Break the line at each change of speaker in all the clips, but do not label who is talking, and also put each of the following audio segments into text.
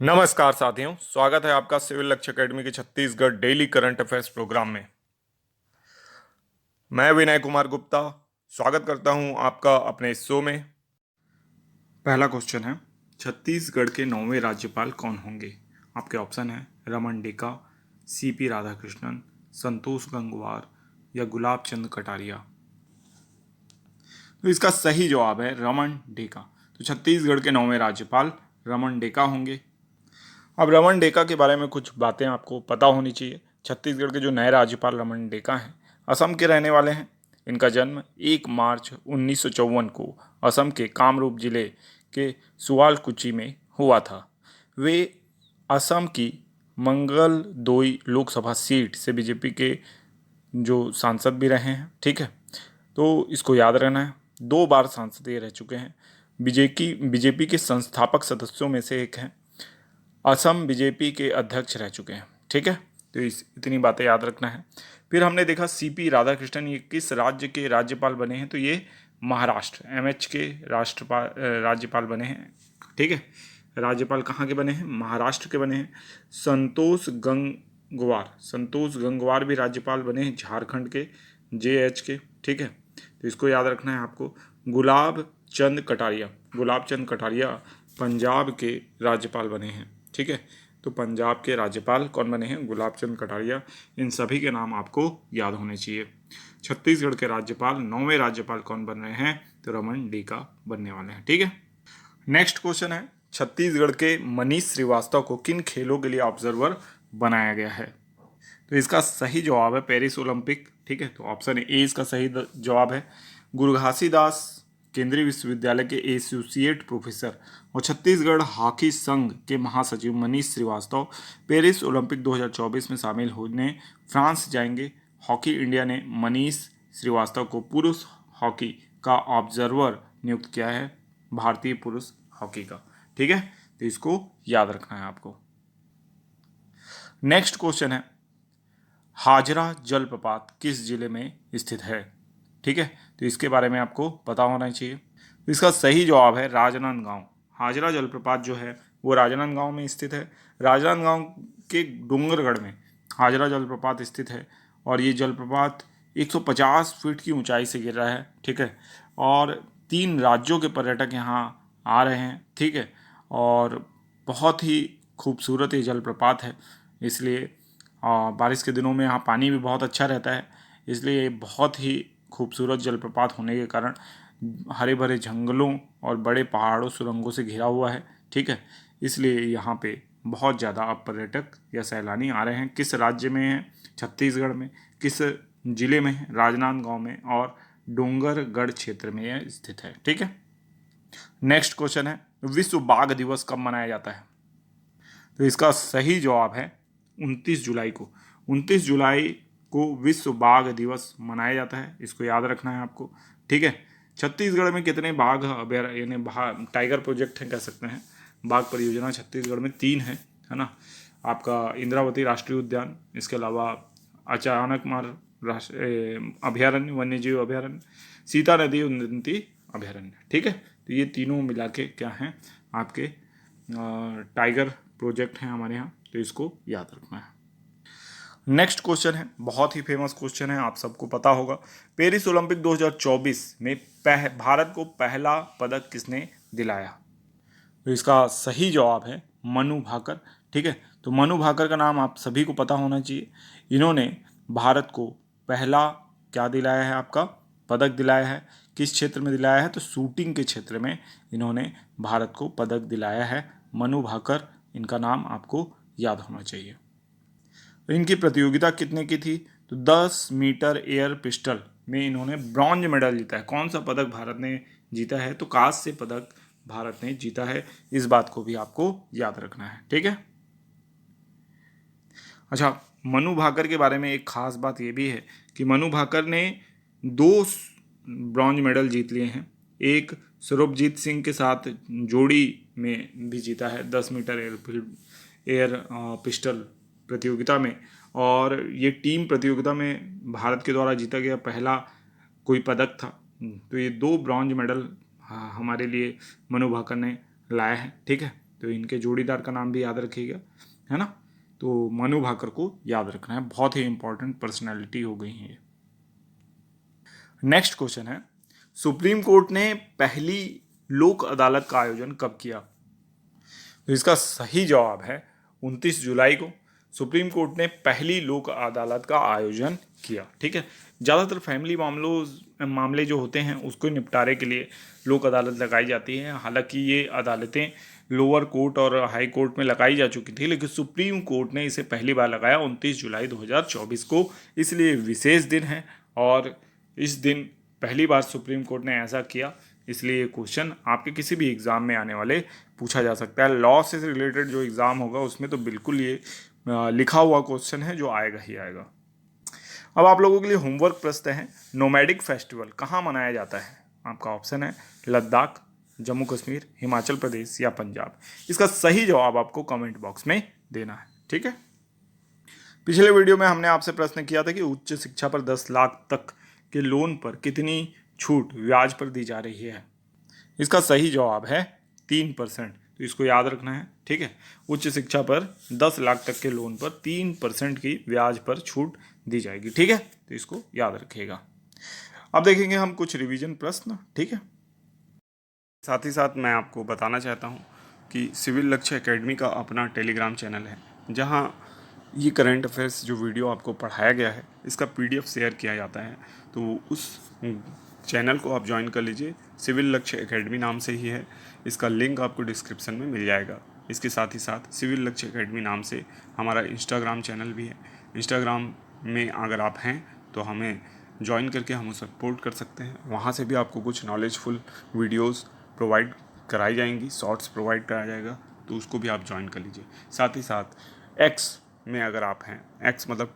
नमस्कार साथियों, स्वागत है आपका सिविल लक्ष्य एकेडमी के Chhattisgarh daily current affairs program में। मैं विनय कुमार गुप्ता स्वागत करता हूं आपका अपने इस शो में। पहला क्वेश्चन है, छत्तीसगढ़ के 9वें राज्यपाल कौन होंगे? आपके ऑप्शन है रमन डेका, सीपी राधाकृष्णन, संतोष गंगवार या गुलाब चंद कटारिया। तो इसका सही जवाब है रमन डेका। तो छत्तीसगढ़ के 9वें राज्यपाल रमन डेका होंगे। अब रमन डेका के बारे में कुछ बातें आपको पता होनी चाहिए। छत्तीसगढ़ के जो नए राज्यपाल रमन डेका हैं, असम के रहने वाले हैं। इनका जन्म 1 मार्च 1954 को असम के कामरूप जिले के सुआलकुची में हुआ था। वे असम की मंगल दोई लोकसभा सीट से बीजेपी के जो सांसद भी रहे हैं। ठीक है, तो इसको याद रहना है। 2 बार सांसद ये रह चुके हैं। बीजेपी के संस्थापक सदस्यों में से एक हैं। असम बीजेपी के अध्यक्ष रह चुके हैं। ठीक है, तो इतनी बातें याद रखना है। फिर हमने देखा सीपी राधाकृष्णन, ये किस राज्य के राज्यपाल बने हैं? तो ये महाराष्ट्र एमएच के राज्यपाल बने हैं। ठीक है, राज्यपाल कहाँ के बने हैं? महाराष्ट्र के बने हैं। संतोष गंगवार भी राज्यपाल बने हैं झारखंड के जेएच के। ठीक है, तो इसको याद रखना है आपको। गुलाब चंद कटारिया पंजाब के राज्यपाल बने हैं। ठीक है, तो पंजाब के राज्यपाल कौन बने हैं? गुलाब चंद कटारिया। इन सभी के नाम आपको याद होने चाहिए। छत्तीसगढ़ के राज्यपाल 9वें राज्यपाल कौन बन रहे हैं? तो रमन डेका बनने वाले हैं। ठीक है, नेक्स्ट क्वेश्चन है, छत्तीसगढ़ के मनीष श्रीवास्तव को किन खेलों के लिए ऑब्जर्वर बनाया गया है? तो इसका सही जवाब है पेरिस ओलंपिक। ठीक है, तो ऑप्शन ए इसका सही जवाब है। गुरु घासीदास केंद्रीय विश्वविद्यालय के एसोसिएट प्रोफेसर और छत्तीसगढ़ हॉकी संघ के महासचिव मनीष श्रीवास्तव पेरिस ओलंपिक 2024 में शामिल होने फ्रांस जाएंगे। हॉकी इंडिया ने मनीष श्रीवास्तव को पुरुष हॉकी का ऑब्जर्वर नियुक्त किया है, भारतीय पुरुष हॉकी का। ठीक है, तो इसको याद रखना है आपको। नेक्स्ट क्वेश्चन है, हाजरा जलप्रपात किस जिले में स्थित है? ठीक है, तो इसके बारे में आपको पता होना चाहिए। तो इसका सही जवाब है राजनांदगांव। हाजरा जलप्रपात जो है वो राजनांदगांव में स्थित है। राजनांदगांव के डोंगरगढ़ में हाजरा जलप्रपात स्थित है और ये जलप्रपात 150 फीट की ऊंचाई से गिर रहा है। ठीक है, और 3 राज्यों के पर्यटक यहाँ आ रहे हैं। ठीक है, और बहुत ही खूबसूरत ये जलप्रपात है, इसलिए बारिश के दिनों में यहाँ पानी भी बहुत अच्छा रहता है, इसलिए बहुत ही खूबसूरत जलप्रपात होने के कारण हरे भरे जंगलों और बड़े पहाड़ों सुरंगों से घिरा हुआ है। ठीक है, इसलिए यहाँ पे बहुत ज़्यादा अब पर्यटक या सैलानी आ रहे हैं। किस राज्य में है? छत्तीसगढ़ में। किस जिले में है? राजनांदगांव में और डोंगरगढ़ क्षेत्र में यह स्थित है। ठीक है, नेक्स्ट क्वेश्चन है, विश्व बाघ दिवस कब मनाया जाता है? तो इसका सही जवाब है 29 जुलाई को। 29 जुलाई को विश्व बाघ दिवस मनाया जाता है, इसको याद रखना है आपको। ठीक है, छत्तीसगढ़ में कितने बाघ अभयारण्य यानी टाइगर प्रोजेक्ट है कह सकते हैं, बाघ परियोजना छत्तीसगढ़ में 3 है ना। आपका इंद्रावती राष्ट्रीय उद्यान, इसके अलावा अचानकमार अभयारण्य वन्यजीव अभयारण्य, सीता नदी उन्नति अभयारण्य। ठीक है, तो ये तीनों मिला के क्या हैं आपके टाइगर प्रोजेक्ट हैं हमारे यहाँ, तो इसको याद रखना है। नेक्स्ट क्वेश्चन है, बहुत ही फेमस क्वेश्चन है, आप सबको पता होगा। पेरिस ओलंपिक 2024 में भारत को पहला पदक किसने दिलाया? तो इसका सही जवाब है मनु भाकर। ठीक है, तो मनु भाकर का नाम आप सभी को पता होना चाहिए। इन्होंने भारत को पहला क्या दिलाया है? आपका पदक दिलाया है। किस क्षेत्र में दिलाया है? तो शूटिंग के क्षेत्र में इन्होंने भारत को पदक दिलाया है। मनु भाकर, इनका नाम आपको याद होना चाहिए। तो इनकी प्रतियोगिता कितने की थी? तो 10 मीटर एयर पिस्टल में इन्होंने ब्रॉन्ज मेडल जीता है। कौन सा पदक भारत ने जीता है? तो कांस्य पदक भारत ने जीता है। इस बात को भी आपको याद रखना है। ठीक है, अच्छा, मनु भाकर के बारे में एक खास बात ये भी है कि मनु भाकर ने 2 ब्रॉन्ज मेडल जीत लिए हैं। एक स्वरूपजीत सिंह के साथ जोड़ी में भी जीता है 10 मीटर एयर पिस्टल प्रतियोगिता में, और ये टीम प्रतियोगिता में भारत के द्वारा जीता गया पहला कोई पदक था। तो ये 2 ब्रॉन्ज मेडल हमारे लिए मनु भाकर ने लाया है। ठीक है, तो इनके जोड़ीदार का नाम भी याद रखिएगा, है ना। तो मनु भाकर को याद रखना है, बहुत ही इंपॉर्टेंट पर्सनैलिटी हो गई है। नेक्स्ट क्वेश्चन है, सुप्रीम कोर्ट ने पहली लोक अदालत का आयोजन कब किया? तो इसका सही जवाब है 29 जुलाई को सुप्रीम कोर्ट ने पहली लोक अदालत का आयोजन किया। ठीक है, ज़्यादातर फैमिली मामले जो होते हैं उसको निपटारे के लिए लोक अदालत लगाई जाती है। हालांकि ये अदालतें लोअर कोर्ट और हाई कोर्ट में लगाई जा चुकी थी, लेकिन सुप्रीम कोर्ट ने इसे पहली बार लगाया 29 जुलाई 2024 को, इसलिए विशेष दिन है। और इस दिन पहली बार सुप्रीम कोर्ट ने ऐसा किया, इसलिए ये क्वेश्चन आपके किसी भी एग्ज़ाम में आने वाले पूछा जा सकता है। लॉ से रिलेटेड जो एग्ज़ाम होगा उसमें तो बिल्कुल ये लिखा हुआ क्वेश्चन है जो आएगा ही आएगा। अब आप लोगों के लिए होमवर्क प्रश्न है, नोमैडिक फेस्टिवल कहाँ मनाया जाता है? आपका ऑप्शन है लद्दाख, जम्मू कश्मीर, हिमाचल प्रदेश या पंजाब। इसका सही जवाब आपको कमेंट बॉक्स में देना है। ठीक है, पिछले वीडियो में हमने आपसे प्रश्न किया था कि उच्च शिक्षा पर 10 लाख तक के लोन पर कितनी छूट ब्याज पर दी जा रही है? इसका सही जवाब है 3%। तो इसको याद रखना है। ठीक है, उच्च शिक्षा पर 10 लाख तक के लोन पर 3% की ब्याज पर छूट दी जाएगी। ठीक है, तो इसको याद रखिएगा। अब देखेंगे हम कुछ रिवीजन प्रश्न। ठीक है, साथ ही साथ मैं आपको बताना चाहता हूँ कि सिविल लक्ष्य एकेडमी का अपना टेलीग्राम चैनल है, जहाँ ये करंट अफेयर्स जो वीडियो आपको पढ़ाया गया है इसका PDF शेयर किया जाता है। तो उस चैनल को आप ज्वाइन कर लीजिए, सिविल लक्ष्य एकेडमी नाम से ही है। इसका लिंक आपको डिस्क्रिप्शन में मिल जाएगा। इसके साथ ही साथ सिविल लक्ष्य एकेडमी नाम से हमारा इंस्टाग्राम चैनल भी है। इंस्टाग्राम में अगर आप हैं तो हमें ज्वाइन करके हम सपोर्ट कर सकते हैं। वहाँ से भी आपको कुछ नॉलेजफुल वीडियोस प्रोवाइड कराई जाएंगी, शॉर्ट्स प्रोवाइड कराया जाएगा, तो उसको भी आप ज्वाइन कर लीजिए। साथ ही साथ एक्स में अगर आप हैं, एक्स मतलब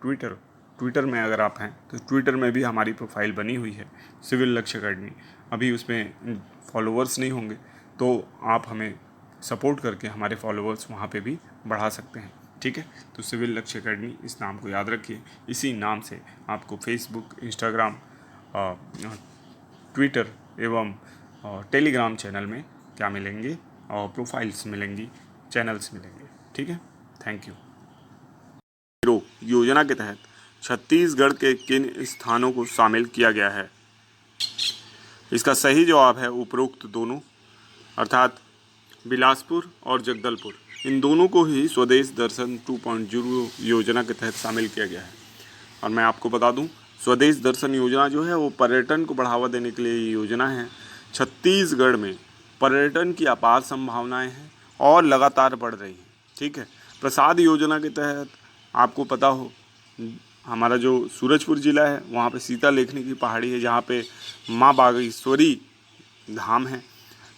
ट्विटर में अगर आप हैं तो ट्विटर में भी हमारी प्रोफाइल बनी हुई है सिविल लक्ष्य एकेडमी। अभी उसमें फॉलोअर्स नहीं होंगे, तो आप हमें सपोर्ट करके हमारे फॉलोअर्स वहाँ पे भी बढ़ा सकते हैं। ठीक है, तो सिविल लक्ष्य एकेडमी इस नाम को याद रखिए। इसी नाम से आपको फेसबुक, इंस्टाग्राम, ट्विटर एवं टेलीग्राम चैनल में क्या मिलेंगे, और प्रोफाइल्स मिलेंगी, चैनल्स मिलेंगे। ठीक है, थैंक यू। योजना के तहत छत्तीसगढ़ के किन स्थानों को शामिल किया गया है? इसका सही जवाब है उपरोक्त दोनों, अर्थात बिलासपुर और जगदलपुर। इन दोनों को ही स्वदेश दर्शन 2.0 योजना के तहत शामिल किया गया है। और मैं आपको बता दूं, स्वदेश दर्शन योजना जो है वो पर्यटन को बढ़ावा देने के लिए योजना है। छत्तीसगढ़ में पर्यटन की अपार संभावनाएं हैं और लगातार बढ़ रही हैं। ठीक है, प्रसाद योजना के तहत आपको पता हो, हमारा जो सूरजपुर ज़िला है वहाँ पे सीता लेखनी की पहाड़ी है, जहाँ पे माँ बागेश्वरी धाम है।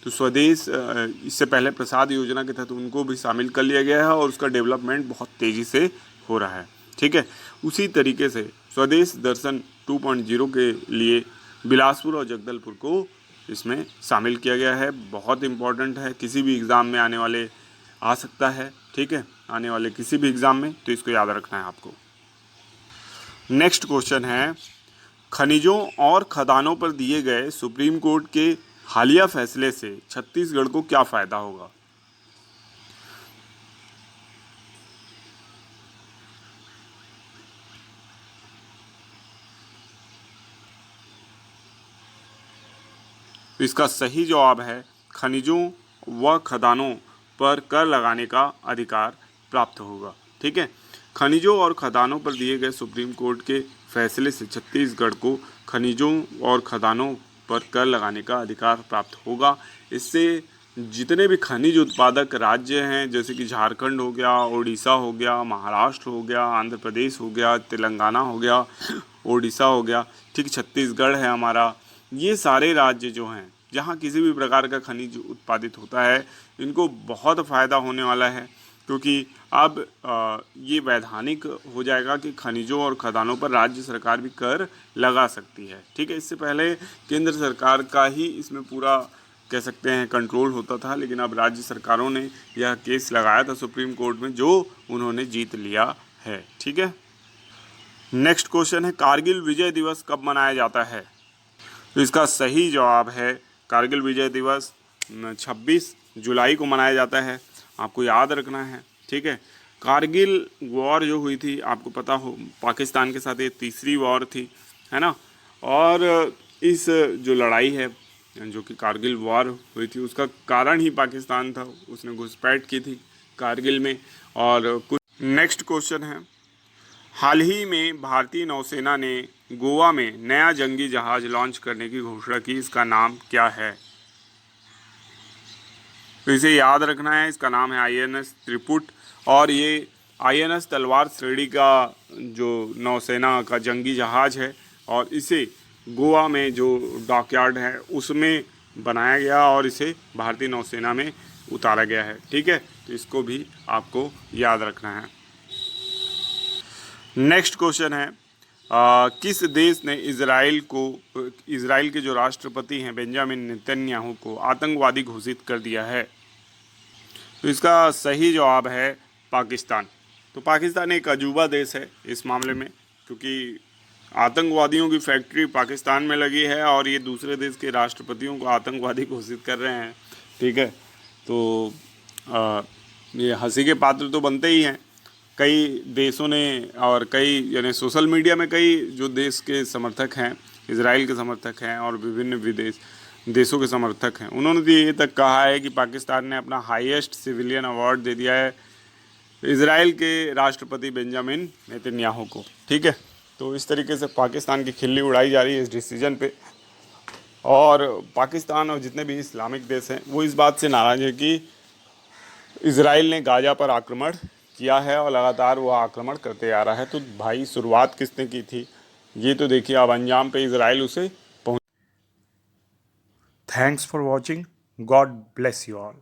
तो स्वदेश इससे पहले प्रसाद योजना के तहत उनको भी शामिल कर लिया गया है और उसका डेवलपमेंट बहुत तेज़ी से हो रहा है। ठीक है, उसी तरीके से स्वदेश दर्शन 2.0 के लिए बिलासपुर और जगदलपुर को इसमें शामिल किया गया है। बहुत इम्पॉर्टेंट है, किसी भी एग्ज़ाम में आने वाले आ सकता है। ठीक है, आने वाले किसी भी एग्ज़ाम में, तो इसको याद रखना है आपको। नेक्स्ट क्वेश्चन है, खनिजों और खदानों पर दिए गए सुप्रीम कोर्ट के हालिया फैसले से छत्तीसगढ़ को क्या फ़ायदा होगा? तो इसका सही जवाब है खनिजों व खदानों पर कर लगाने का अधिकार प्राप्त होगा। ठीक है, खनिजों और खदानों पर दिए गए सुप्रीम कोर्ट के फैसले से छत्तीसगढ़ को खनिजों और खदानों पर कर लगाने का अधिकार प्राप्त होगा। इससे जितने भी खनिज उत्पादक राज्य हैं, जैसे कि झारखंड हो गया, उड़ीसा हो गया, महाराष्ट्र हो गया, आंध्र प्रदेश हो गया, तेलंगाना हो गया, उड़ीसा हो गया, ठीक, छत्तीसगढ़ है हमारा, ये सारे राज्य जो हैं जहाँ किसी भी प्रकार का खनिज उत्पादित होता है, इनको बहुत फ़ायदा होने वाला है, क्योंकि अब ये वैधानिक हो जाएगा कि खनिजों और खदानों पर राज्य सरकार भी कर लगा सकती है। ठीक है, इससे पहले केंद्र सरकार का ही इसमें पूरा कह सकते हैं कंट्रोल होता था, लेकिन अब राज्य सरकारों ने यह केस लगाया था सुप्रीम कोर्ट में, जो उन्होंने जीत लिया है। ठीक है, नेक्स्ट क्वेश्चन है, कारगिल विजय दिवस कब मनाया जाता है? तो इसका सही जवाब है कारगिल विजय दिवस 26 जुलाई को मनाया जाता है। आपको याद रखना है, ठीक है। कारगिल वॉर जो हुई थी, आपको पता हो पाकिस्तान के साथ ये तीसरी वॉर थी, है ना। और इस जो लड़ाई है, जो कि कारगिल वॉर हुई थी, उसका कारण ही पाकिस्तान था। उसने घुसपैठ की थी कारगिल में। और कुछ नेक्स्ट क्वेश्चन है, हाल ही में भारतीय नौसेना ने गोवा में नया जंगी जहाज लॉन्च करने की घोषणा की, इसका नाम क्या है? तो इसे याद रखना है, इसका नाम है INS त्रिपुट। और ये INS तलवार श्रेणी का जो नौसेना का जंगी जहाज है, और इसे गोवा में जो डॉकयार्ड है उसमें बनाया गया और इसे भारतीय नौसेना में उतारा गया है, ठीक है। तो इसको भी आपको याद रखना है। नेक्स्ट क्वेश्चन है, किस देश ने इजराइल के जो राष्ट्रपति हैं बेंजामिन नेतन्याहू को आतंकवादी घोषित कर दिया है? तो इसका सही जवाब है पाकिस्तान। तो पाकिस्तान एक अजूबा देश है इस मामले में, क्योंकि आतंकवादियों की फैक्ट्री पाकिस्तान में लगी है और ये दूसरे देश के राष्ट्रपतियों को आतंकवादी घोषित कर रहे हैं, ठीक है। तो ये हंसी के पात्र तो बनते ही हैं। कई देशों ने और कई यानी सोशल मीडिया में कई जो देश के समर्थक हैं, इजराइल के समर्थक हैं और विभिन्न देशों के समर्थक हैं, उन्होंने तो ये तक कहा है कि पाकिस्तान ने अपना हाईएस्ट सिविलियन अवार्ड दे दिया है इजराइल के राष्ट्रपति बेंजामिन नेतन्याहू को, ठीक है। तो इस तरीके से पाकिस्तान की खिल्ली उड़ाई जा रही है इस डिसीजन पे। और पाकिस्तान और जितने भी इस्लामिक देश हैं वो इस बात से नाराज़ है कि इजराइल ने गाज़ा पर आक्रमण किया है और लगातार वो आक्रमण करते आ रहा है। तो भाई शुरुआत किसने की थी ये तो देखिए, अब अंजाम पे इजराइल उसे पहुंच। Thanks for watching, God bless you all.